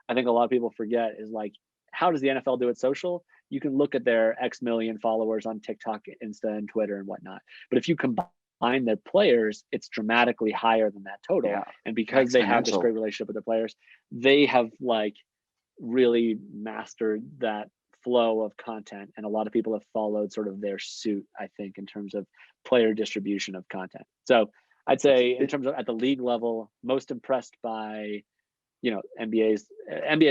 I think a lot of people forget is like, how does the NFL do it social? You can look at their X million followers on TikTok, Insta, and Twitter and whatnot. But if you combine their players, it's dramatically higher than that total. Yeah. And because they have this great relationship with the players, they have like really mastered that flow of content, and a lot of people have followed sort of their suit, I think, in terms of player distribution of content. So I'd say in terms of at the league level, most impressed by, NBA is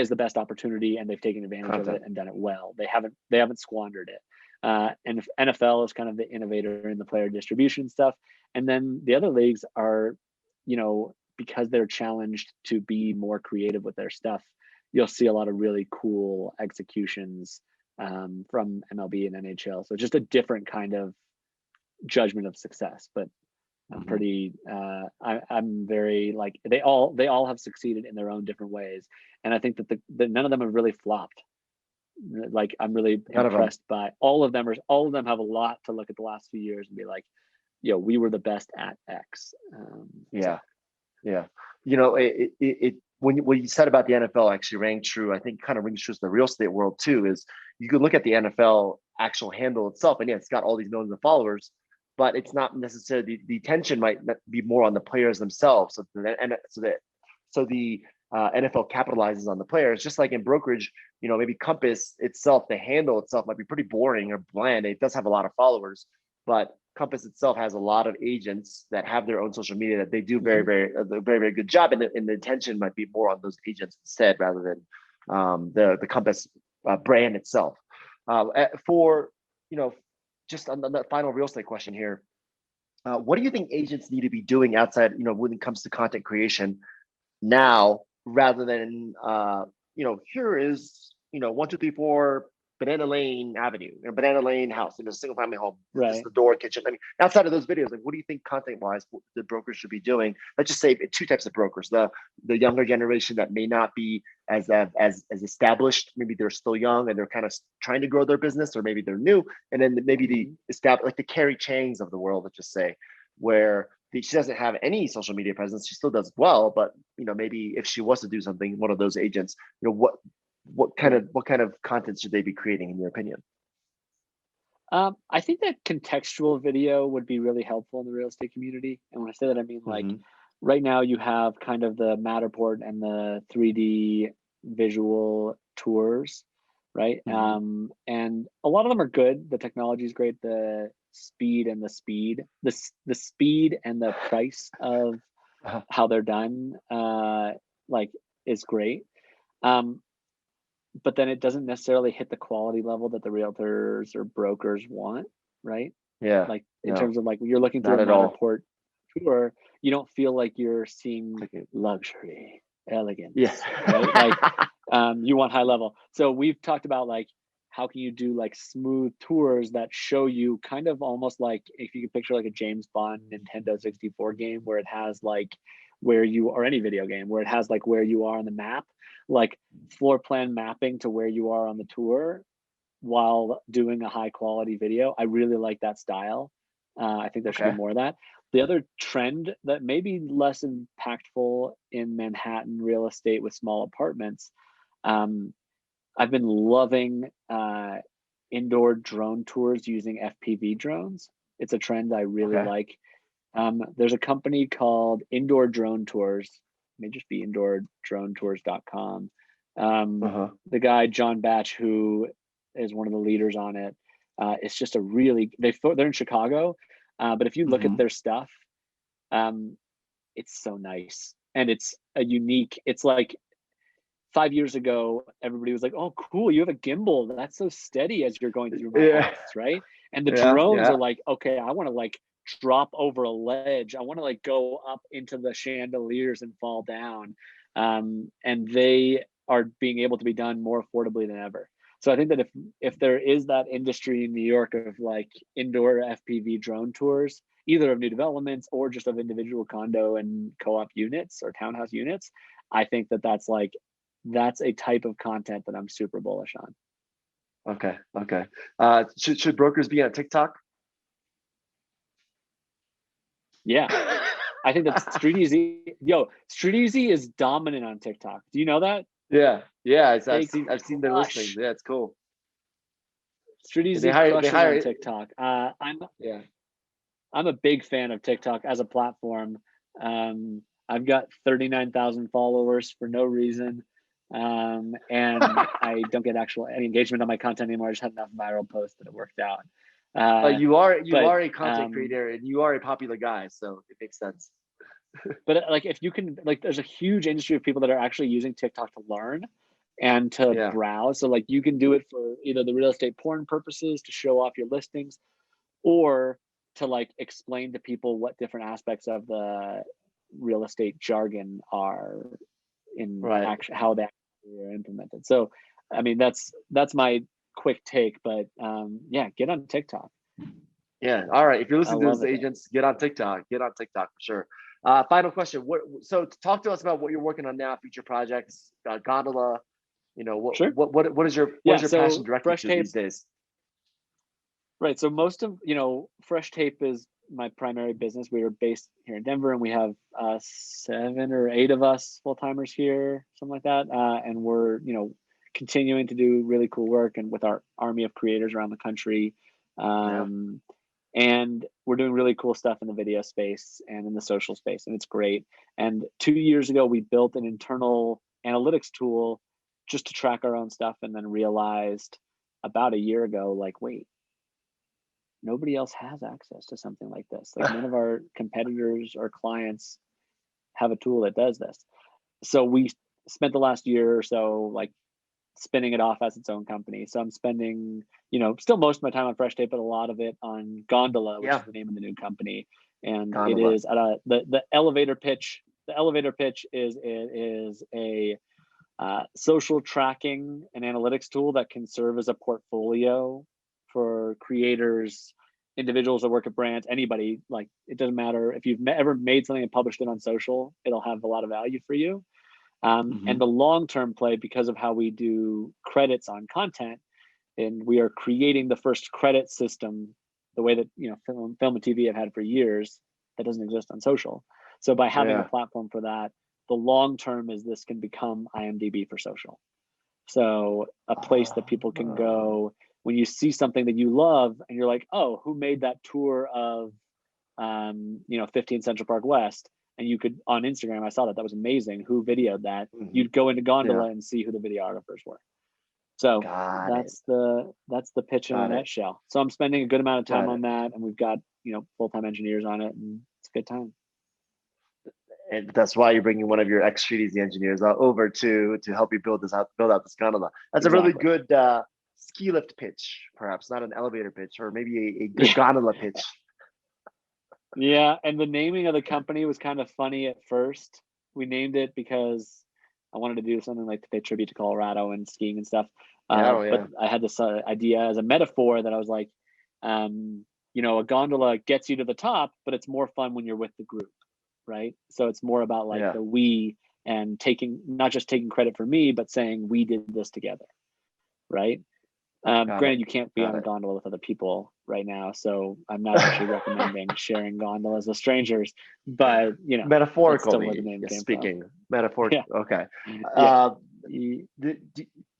the best opportunity, and they've taken advantage of it and done it well. They haven't squandered it. And NFL is kind of the innovator in the player distribution stuff. And then the other leagues are, because they're challenged to be more creative with their stuff, you'll see a lot of really cool executions from MLB and NHL. So just a different kind of judgment of success. But I'm pretty, I'm very like, they all have succeeded in their own different ways. And I think that none of them have really flopped. Like, I'm really impressed by all of them. All of them have a lot to look at the last few years and be like, we were the best at X. Yeah. What you said about the NFL actually rang true. I think kind of rings true to the real estate world too. Is you could look at the NFL actual handle itself, and it's got all these millions of followers, but it's not necessarily the attention might be more on the players themselves. So the NFL capitalizes on the players, just like in brokerage. Maybe Compass itself, the handle itself might be pretty boring or bland. It does have a lot of followers, but Compass itself has a lot of agents that have their own social media that they do very, very, very good job, and the attention might be more on those agents instead rather than the Compass brand itself. Just on the final real estate question here, what do you think agents need to be doing outside, when it comes to content creation now, rather than here is 1, 2, 3, 4 Banana Lane Avenue or Banana Lane house in a single family home, just the door, kitchen. I mean, outside of those videos, like, what do you think content wise the brokers should be doing? Let's just say two types of brokers: the younger generation that may not be as established, maybe they're still young and they're kind of trying to grow their business, or maybe they're new, and then maybe the established, like the Carrie Changs of the world, let's just say, where she doesn't have any social media presence, she still does well, but maybe if she was to do something, one of those agents, what kind of content should they be creating, in your opinion? I think that contextual video would be really helpful in the real estate community. And when I say that, I mean, like, right now you have kind of the Matterport and the 3D visual tours, right? And a lot of them are good. The technology is great. The speed and the speed and the price of how they're done, is great. But then it doesn't necessarily hit the quality level that the realtors or brokers want, right? Yeah. Like in terms of, like, when you're looking through a Matterport tour, you don't feel like you're seeing luxury, elegance. Yeah. Right? Like, you want high level. So we've talked about, like, how can you do like smooth tours that show you kind of almost like, if you could picture like a James Bond Nintendo 64 game where it has like or any video game where it has like where you are on the map, like floor plan mapping to where you are on the tour while doing a high quality video. I really like that style. I think there should be more of that. The other trend that may be less impactful in Manhattan real estate with small apartments, I've been loving indoor drone tours using FPV drones. It's a trend I really like. There's a company called Indoor Drone Tours. It may just be indoordronetours.com. The guy, John Batch, who is one of the leaders on it, it's just a really, they're in Chicago, but if you look at their stuff, it's so nice. And it's it's like 5 years ago, everybody was like, oh, cool, you have a gimbal. That's so steady as you're going through my house, right? And the drones are like, okay, I want to like drop over a ledge. I want to like go up into the chandeliers and fall down. And they are being able to be done more affordably than ever. So I think that if there is that industry in New York of like indoor FPV drone tours, either of new developments or just of individual condo and co-op units or townhouse units, I think that that's a type of content that I'm super bullish on. Okay. Should brokers be on TikTok? Yeah. I think that Streeteasy is dominant on TikTok. Do you know that? Yeah. I've seen their listings. Yeah, it's cool. Streeteasy crushes on TikTok. I'm a big fan of TikTok as a platform. I've got 39,000 followers for no reason. and I don't get any engagement on my content anymore. I just had enough viral posts that it worked out. But you are a content creator and you are a popular guy, so it makes sense. But like, if you can, like, there's a huge industry of people that are actually using TikTok to learn and to browse. So like, you can do it for either the real estate porn purposes to show off your listings, or to like explain to people what different aspects of the real estate jargon are in how they are implemented. So, I mean, that's my quick take, but get on TikTok. Yeah. All right. If you're listening to those agents, get on TikTok. Get on TikTok for sure. Final question. So talk to us about what you're working on now, future projects, Gondola. You know, what is your passion directed to these days? Right. So most of, Fresh Tape is my primary business. We are based here in Denver, and we have 7 or 8 of us full-timers here, something like that. And we're, continuing to do really cool work and with our army of creators around the country. And we're doing really cool stuff in the video space and in the social space, and it's great. And 2 years ago, we built an internal analytics tool just to track our own stuff, and then realized about a year ago, like, wait, nobody else has access to something like this. Like, none of our competitors or clients have a tool that does this. So we spent the last year or so like spinning it off as its own company. So I'm spending, still most of my time on Fresh Tape, but a lot of it on Gondola, which is the name of the new company. And Gondola. It is the elevator pitch. The elevator pitch is a social tracking and analytics tool that can serve as a portfolio for creators, individuals that work at brands, anybody. Like, it doesn't matter if you've ever made something and published it on social, it'll have a lot of value for you. And the long-term play, because of how we do credits on content, and we are creating the first credit system, the way that film and TV have had for years, that doesn't exist on social. So by having a platform for that, the long term is this can become IMDb for social. So a place that people can go when you see something that you love and you're like, oh, who made that tour of 15 Central Park West? And you could, on Instagram, I saw that was amazing. Who videoed that? You'd go into Gondola and see who the videographers were. So that's the pitch in a nutshell. So I'm spending a good amount of time on that, and we've got full-time engineers on it, and it's a good time. And that's why you're bringing one of your ex-Streeteasy engineers over to help you build out this Gondola. That's a really good ski lift pitch, perhaps not an elevator pitch, or maybe a good Gondola pitch. Yeah, and the naming of the company was kind of funny at first. We named it because I wanted to do something like to pay tribute to Colorado and skiing and stuff. But I had this idea as a metaphor that I was like, a gondola gets you to the top, but it's more fun when you're with the group, right? So it's more about like the we, and not just taking credit for me, but saying we did this together, right? Granted, you can't be on a gondola with other people right now, so I'm not actually recommending sharing gondolas with strangers. But metaphorically speaking, metaphorically. Okay. Do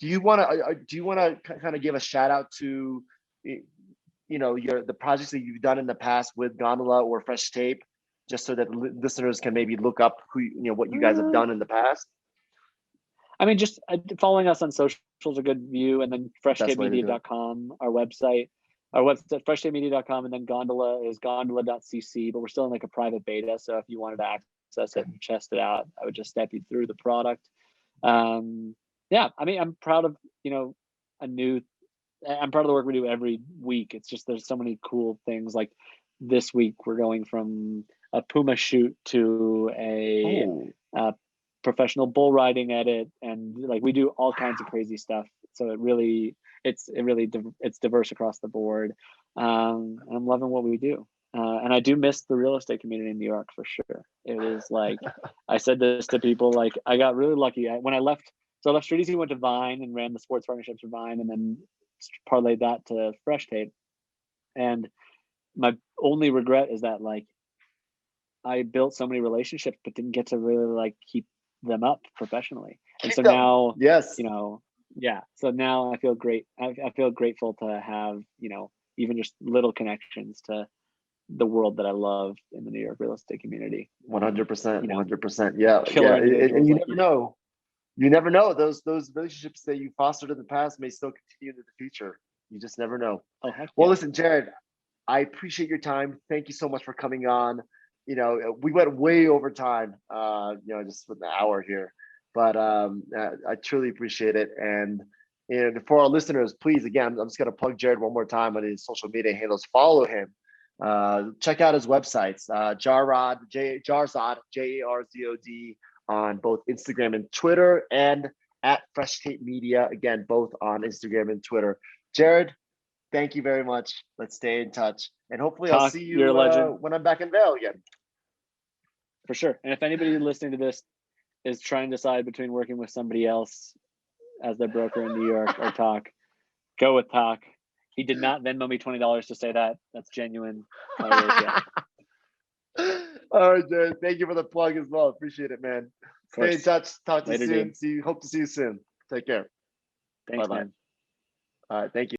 you want to kind of give a shout out to the projects that you've done in the past with Gondola or Fresh Tape, just so that listeners can maybe look up what you guys have done in the past? I mean, just following us on social is a good view, and then freshtapemedia.com, our website, freshtapemedia.com, and then Gondola is gondola.cc, but we're still in like a private beta. So if you wanted to access it and test it out, I would just step you through the product. I mean, I'm proud of, I'm proud of the work we do every week. It's just, there's so many cool things. Like this week, we're going from a Puma shoot to a professional bull riding edit, and like we do all kinds of crazy stuff. So it's diverse across the board. And I'm loving what we do. And I do miss the real estate community in New York for sure. It was like, I said this to people, like I got really lucky when I left. So I left Streeteasy, went to Vine and ran the sports partnerships for Vine, and then parlayed that to Fresh Tape. And my only regret is that like I built so many relationships, but didn't get to really like keep them up professionally. And so now, so now I feel great. I feel grateful to have, even just little connections to the world that I love in the New York real estate community. 100%, 100%. Yeah. And you never know. you never know. Those relationships that you fostered in the past may still continue into the future. You just never know. Oh, heck Well, yeah. listen, Jared, I appreciate your time. Thank you so much for coming on. We went way over time, just with an hour here, but I truly appreciate it. And for our listeners, please, again, I'm just going to plug Jared one more time on his social media handles. Follow him. Check out his websites, Jarzod, Jarzod, on both Instagram and Twitter, and at Fresh Tape Media, again, both on Instagram and Twitter. Jared, thank you very much. Let's stay in touch. And hopefully I'll see you when I'm back in Vail again. For sure. And if anybody listening to this is trying to decide between working with somebody else as their broker in New York or Talk, go with Talk. He did not Venmo me $20 to say that. That's genuine. All right, Jared. Thank you for the plug as well. Appreciate it, man. Stay in touch. Talk to you soon. Hope to see you soon. Take care. Thanks, Bye-bye. man. All right. Thank you.